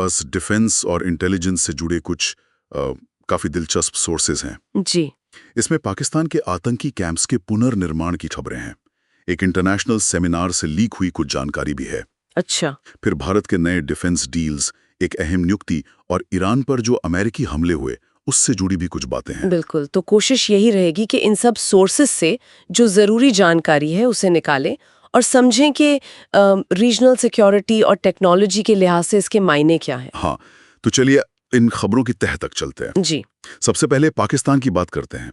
बस डिफेंस और इंटेलिजेंस से जुड़े कुछ काफी दिलचस्प सोर्सेज हैं। जी। इसमें पाकिस्तान के आतंकी कैंप्स के पुनर्निर्माण की खबरें हैं। एक इंटरनेशनल सेमिनार से लीक हुई कुछ जानकारी भी है। अच्छा। फिर भारत के नए डिफेंस डील्स, एक अहम नियुक्ति और ईरान पर जो अमेरिकी हमले हुए उससे जुड़ी भी कुछ बातें हैं। बिल्कुल, तो कोशिश यही रहेगी कि इन सब सोर्सेज से जो ज़रूरी जानकारी है उसे निकालें और समझें कि रीजनल सिक्योरिटी और टेक्नोलॉजी के लिहाज से इसके मायने क्या हैं। हाँ, तो चलिए इन खबरों की तह तक चलते हैं। जी। सबसे पहले पाकिस्तान की बात करते हैं।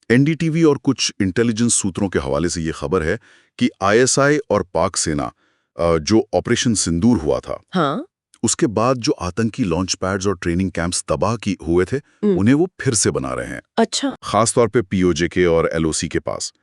एनडीटीवी और कुछ इंटेलिजेंस सूत्रों के हवाले से ये खबर है कि आईएसआई और पाक सेना जो ऑपरेशन सिंदूर हुआ था, हाँ। उसके बाद जो आतंकी लॉन्च पैड्स और ट्रेनिंग कैंप्स तबाह की हुए थे, उन्हें वो फिर से बना रहे हैं। अच्छा। खासतौर पे पीओजे और एलओसी के पास।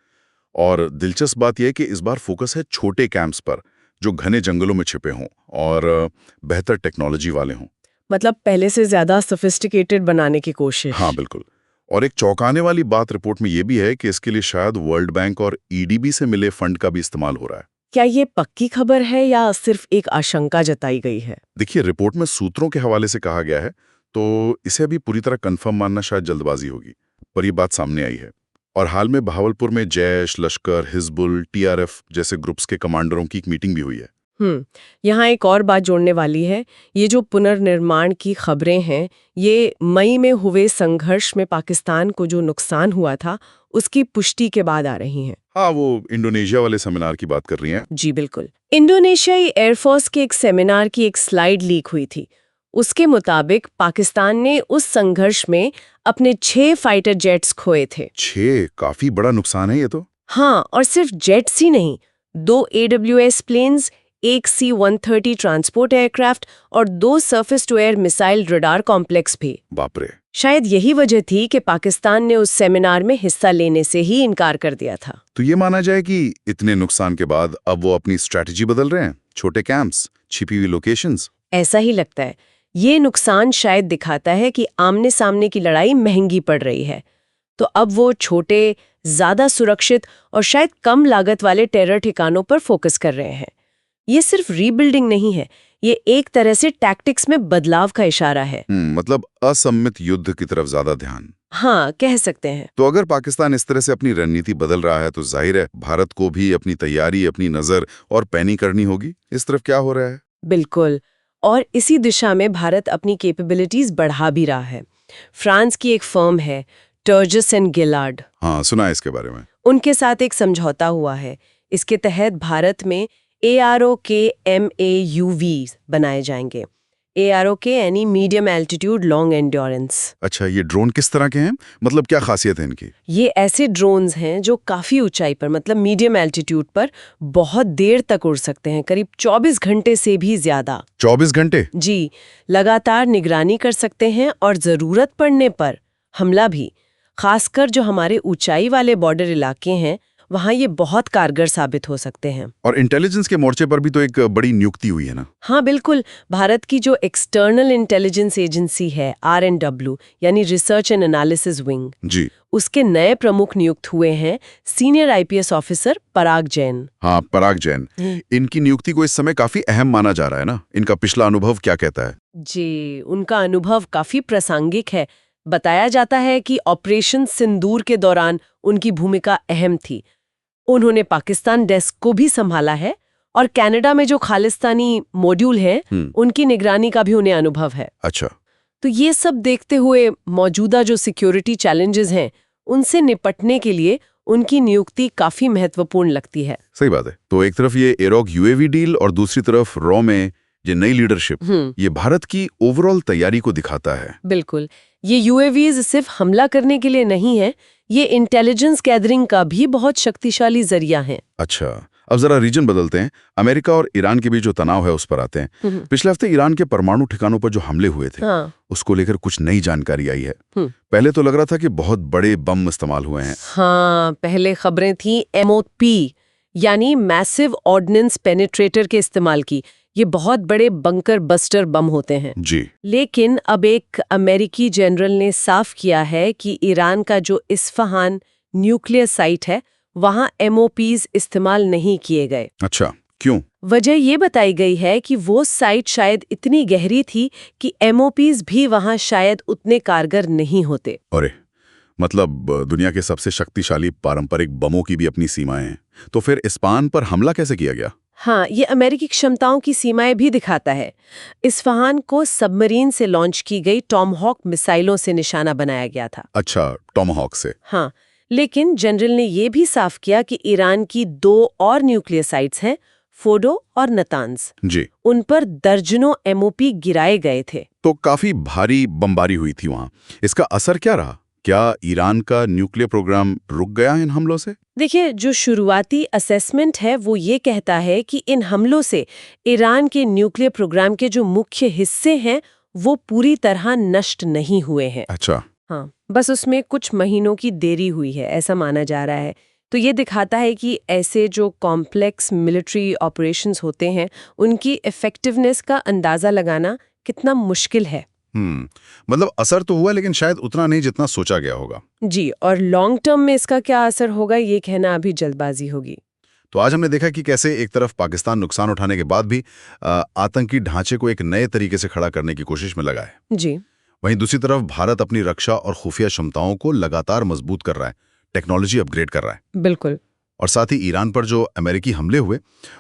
और दिलचस्प बात यह है कि इस बार फोकस है छोटे कैंप्स पर जो घने जंगलों में छिपे हों और बेहतर टेक्नोलॉजी वाले हों। मतलब पहले से ज्यादा सोफिस्टिकेटेड बनाने की कोशिश। हाँ बिल्कुल। और एक चौंकाने वाली बात रिपोर्ट में यह भी है कि इसके लिए शायद वर्ल्ड बैंक और ईडीबी से मिले फंड का भी इस्तेमाल हो रहा है। क्या ये पक्की खबर है या सिर्फ एक आशंका जताई गई है? देखिए, रिपोर्ट में सूत्रों के हवाले से कहा गया है, तो इसे अभी पूरी तरह कंफर्म मानना शायद जल्दबाजी होगी, पर यह बात सामने आई है। और हाल में बहावलपुर में जैश, लश्कर, हिजबुल, टीआरएफ जैसे ग्रुप्स के कमांडरों की एक मीटिंग भी हुई है। यहाँ एक और बात जोड़ने वाली है। ये जो पुनर्निर्माण की खबरें हैं, ये मई में हुए संघर्ष में पाकिस्तान को जो नुकसान हुआ था उसकी पुष्टि के बाद आ रही हैं। हाँ, वो इंडोनेशिया वाले सेमिनार की बात कर रही हैं। जी बिल्कुल। इंडोनेशियाई एयरफोर्स के एक सेमिनार की एक स्लाइड लीक हुई थी। उसके मुताबिक पाकिस्तान ने उस संघर्ष में अपने 6 फाइटर जेट्स खोए थे। 6? काफी बड़ा नुकसान है ये तो। हाँ, और सिर्फ जेट्स ही नहीं, 2 AWS प्लेन्स, एक C-130 ट्रांसपोर्ट एयरक्राफ्ट और 2 surface to air missile radar complex भी। बाप रे। शायद यही वजह थी कि पाकिस्तान ने उस सेमिनार में हिस्सा लेने से ही इनकार कर दिया था। तो ये माना जाए कि इतने नुकसान के बाद अब वो अपनी स्ट्रैटेजी बदल रहे हैं, छोटे कैंप्स, छिपी हुई लोकेशंस। ऐसा ही लगता है। ये नुकसान शायद दिखाता है कि आमने सामने की लड़ाई महंगी पड़ रही है, तो अब वो छोटे, ज्यादा सुरक्षित और शायद कम लागत वाले टेरर ठिकानों पर फोकस कर रहे हैं। ये सिर्फ रीबिल्डिंग नहीं है, ये एक तरह से टैक्टिक्स में बदलाव का इशारा है। मतलब असम्मित युद्ध की तरफ ज्यादा ध्यान। हाँ, कह सकते हैं। तो अगर पाकिस्तान इस तरह से अपनी रणनीति बदल रहा है, तो जाहिर है भारत को भी अपनी तैयारी, अपनी नजर और पैनी करनी होगी। इस तरफ क्या हो रहा है? बिल्कुल। और इसी दिशा में भारत अपनी कैपेबिलिटीज बढ़ा भी रहा है। फ्रांस की एक फर्म है, टर्जस एंड गिलार्ड। हाँ, सुना है इसके बारे में। उनके साथ एक समझौता हुआ है। इसके तहत भारत में AROK-MAUV बनाए जाएंगे। AROK यानी मीडियम एल्टीट्यूड लॉन्ग एंड्योरेंस। अच्छा, ये ड्रोन किस तरह के हैं? मतलब क्या खासियत है इनकी? ये ऐसे ड्रोन्स हैं जो काफी ऊंचाई पर, मतलब मीडियम एल्टीट्यूड पर बहुत देर तक उड़ सकते हैं, करीब 24 घंटे से भी ज्यादा। 24 घंटे? जी, लगातार निगरानी कर सकते हैं और जरूरत पड़ने पर हमला भी। खासकर जो हमारे ऊंचाई वाले बॉर्डर इलाके हैं, वहाँ ये बहुत कारगर साबित हो सकते हैं। और इंटेलिजेंस के मोर्चे पर भी तो एक बड़ी नियुक्ति हुई है ना? हाँ बिल्कुल। भारत की जो एक्सटर्नल इंटेलिजेंस एजेंसी है, RNW यानी रिसर्च एंड एनालिसिस विंग, जी, उसके नए प्रमुख नियुक्त हुए हैं सीनियर IPS ऑफिसर पराग जैन। हाँ, पराग जैन। इनकी नियुक्ति को इस समय काफी अहम माना जा रहा है ना? इनका पिछला अनुभव क्या कहता है? जी, उनका अनुभव काफी प्रासंगिक है। बताया जाता है कि ऑपरेशन सिंदूर के दौरान उनकी भूमिका अहम थी। उन्होंने पाकिस्तान डेस्क को भी संभाला है और कनाडा में जो खालिस्तानी मॉड्यूल है, उनकी निगरानी का भी उन्हें अनुभव है। अच्छा। तो ये सब देखते हुए मौजूदा जो सिक्योरिटी चैलेंजेस हैं, उनसे निपटने के लिए उनकी नियुक्ति काफी महत्वपूर्ण लगती है। सही बात है। तो एक तरफ ये एरोक UAV डील और दूसरी तरफ रॉ में ये नई लीडरशिप, ये भारत की ओवरऑल तैयारी को दिखाता है। बिल्कुल। ये UAVs सिर्फ हमला करने के लिए नहीं है, ये इंटेलिजेंस गैदरिंग का भी बहुत शक्तिशाली जरिया है। अच्छा, अब जरा रीजन बदलते हैं। अमेरिका और ईरान के बीच जो तनाव है उस पर आते हैं। पिछले हफ्ते ईरान के परमाणु ठिकानों पर जो हमले हुए थे, उसको लेकर कुछ नई जानकारी आई है। पहले तो लग रहा था कि बहुत बड़े बम इस्तेमाल हुए हैं। हाँ, पहले खबरें थी MOP यानी मैसिव ऑर्डिनेंस पेनिट्रेटर के इस्तेमाल की। ये बहुत बड़े बंकर बस्टर बम होते हैं। जी। लेकिन अब एक अमेरिकी जनरल ने साफ किया है कि ईरान का जो इस्फहान न्यूक्लियर साइट है, वहाँ MOPs इस्तेमाल नहीं किए गए। अच्छा, क्यों? वजह ये बताई गई है कि वो साइट शायद इतनी गहरी थी कि एमओपीज भी वहां शायद उतने कारगर नहीं होते। अरे मतलब दुनिया के सबसे शक्तिशाली पारंपरिक बमों की भी अपनी सीमाएं हैं। तो फिर इस्पान पर हमला कैसे किया गया? हाँ, ये अमेरिकी क्षमताओं की सीमाएं भी दिखाता है। इस्फहान को सबमरीन से लॉन्च की गई टॉमहॉक मिसाइलों से निशाना बनाया गया था। अच्छा, टॉमाहॉक से। हाँ, लेकिन जनरल ने ये भी साफ किया कि ईरान की 2 और न्यूक्लियर साइट्स हैं, फोडो और नतान्ज। जी। उन पर दर्जनों एमओपी गिराए गए थे। तो काफी भारी बमबारी हुई थी वहां। इसका असर क्या रहा? क्या ईरान का न्यूक्लियर प्रोग्राम रुक गया इन हमलों से? देखिए, जो शुरुआती असेसमेंट है वो ये कहता है कि इन हमलों से ईरान के न्यूक्लियर प्रोग्राम के जो मुख्य हिस्से हैं वो पूरी तरह नष्ट नहीं हुए हैं। अच्छा। हाँ, बस उसमें कुछ महीनों की देरी हुई है, ऐसा माना जा रहा है। तो ये दिखाता है कि ऐसे जो कॉम्प्लेक्स मिलिट्री ऑपरेशंस होते हैं उनकी इफेक्टिवनेस का अंदाजा लगाना कितना मुश्किल है। मतलब असर तो हुआ लेकिन शायद उतना नहीं जितना सोचा गया होगा। जी, और लॉन्ग टर्म में इसका क्या असर होगा ये कहना अभी जल्दबाजी होगी। तो आज हमने देखा कि कैसे एक तरफ पाकिस्तान नुकसान उठाने के बाद भी आतंकी ढांचे को एक नए तरीके से खड़ा करने की कोशिश में लगा है। जी, वहीं दूसरी तरफ भारत अपनी रक्षा और खुफिया क्षमताओं को लगातार मजबूत कर रहा है, टेक्नोलॉजी अपग्रेड कर रहा है। बिल्कुल। और साथ ही ईरान पर जो अमेरिकी हमले हुए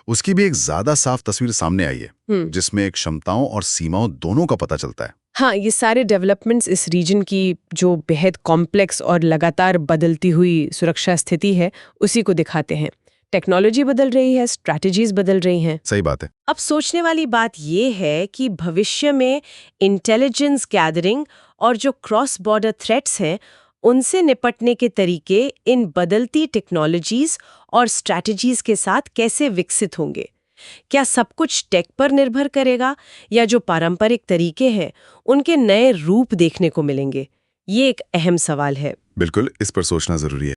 उसकी भी एक ज्यादा साफ तस्वीर सामने आई है, जिसमें क्षमताओं और सीमाओं दोनों का पता चलता है। हाँ, ये सारे डेवलपमेंट्स इस रीजन की जो बेहद कॉम्प्लेक्स और लगातार बदलती हुई सुरक्षा स्थिति है उसी को दिखाते हैं। टेक्नोलॉजी बदल रही है, स्ट्रैटेजीज बदल रही हैं। सही बात है। अब सोचने वाली बात ये है कि भविष्य में इंटेलिजेंस गैदरिंग और जो क्रॉस बॉर्डर थ्रेट्स हैं उनसे निपटने के तरीके इन बदलती टेक्नोलॉजीज और स्ट्रैटेजीज के साथ कैसे विकसित होंगे। क्या सब कुछ टेक पर निर्भर करेगा या जो पारंपरिक तरीके हैं उनके नए रूप देखने को मिलेंगे? ये एक अहम सवाल है। बिल्कुल, इस पर सोचना जरूरी है।